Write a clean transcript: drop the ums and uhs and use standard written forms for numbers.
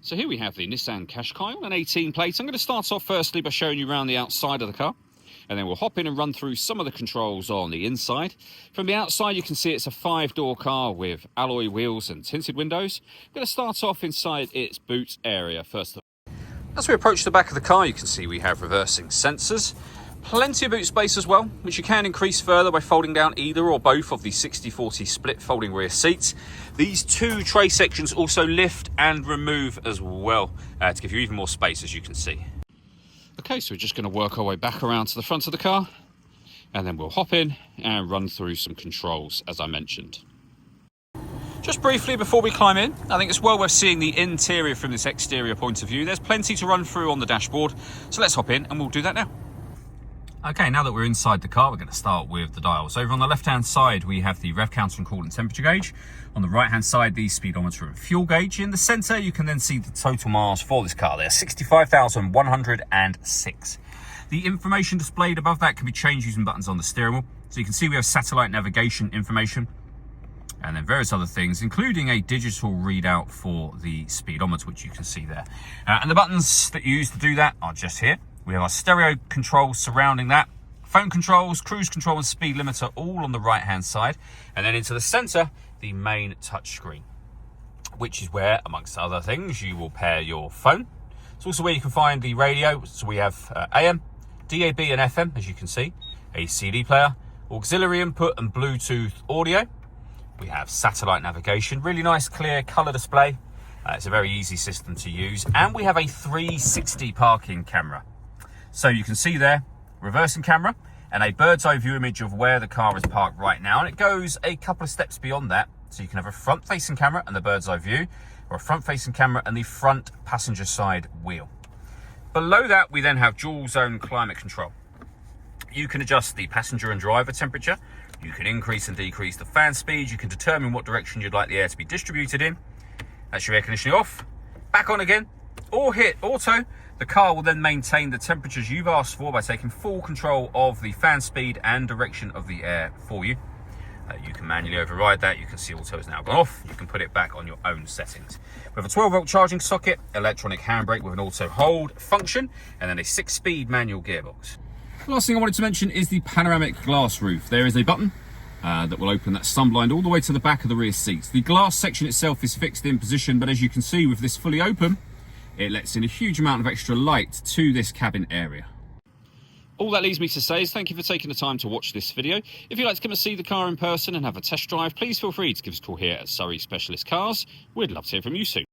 So here we have the Nissan Qashqai on an 18 plate. I'm going to start off firstly by showing you around the outside of the car, and then we'll hop in and run through some of the controls on the inside. From the outside you can see it's a 5-door car with alloy wheels and tinted windows. I'm going to start off inside its boot area first of all. As we approach the back of the car you can see we have reversing sensors. Plenty of boot space as well, which you can increase further by folding down either or both of the 60/40 split folding rear seats. These two tray sections also lift and remove as well to give you even more space, as you can see. Okay, so we're just going to work our way back around to the front of the car, and then we'll hop in and run through some controls, as I mentioned. Just briefly before we climb in, I think it's well worth seeing the interior from this exterior point of view. There's plenty to run through on the dashboard, so let's hop in and we'll do that now. Okay, now that we're inside the car, we're going to start with the dials. Over on the left-hand side, we have the rev counter and coolant temperature gauge. On the right-hand side, the speedometer and fuel gauge. In the centre, you can then see the total miles for this car there, 65,106. The information displayed above that can be changed using buttons on the steering wheel. So you can see we have satellite navigation information, and then various other things, including a digital readout for the speedometer, which you can see there. And the buttons that you use to do that are just here. We have our stereo controls surrounding that, phone controls, cruise control and speed limiter all on the right hand side, and then into the centre, the main touchscreen, which is where, amongst other things, you will pair your phone. It's also where you can find the radio. So we have AM, DAB and FM, as you can see, a CD player, auxiliary input and Bluetooth audio. We have satellite navigation, really nice clear colour display. It's a very easy system to use, and we have a 360 parking camera. So you can see there, reversing camera and a bird's eye view image of where the car is parked right now. And it goes a couple of steps beyond that. So you can have a front facing camera and the bird's eye view, or a front facing camera and the front passenger side wheel. Below that, we then have dual zone climate control. You can adjust the passenger and driver temperature. You can increase and decrease the fan speed. You can determine what direction you'd like the air to be distributed in. That's your air conditioning off, back on again, or hit auto. The car will then maintain the temperatures you've asked for by taking full control of the fan speed and direction of the air for you. You can manually override that. You can see auto has now gone off. You can put it back on your own settings. We have a 12-volt charging socket, electronic handbrake with an auto hold function, and then a 6-speed manual gearbox. The last thing I wanted to mention is the panoramic glass roof. There is a button that will open that sun blind all the way to the back of the rear seats. The glass section itself is fixed in position, but as you can see with this fully open, it lets in a huge amount of extra light to this cabin area. All that leaves me to say is thank you for taking the time to watch this video. If you'd like to come and see the car in person and have a test drive, please feel free to give us a call here at Surrey Specialist Cars. We'd love to hear from you soon.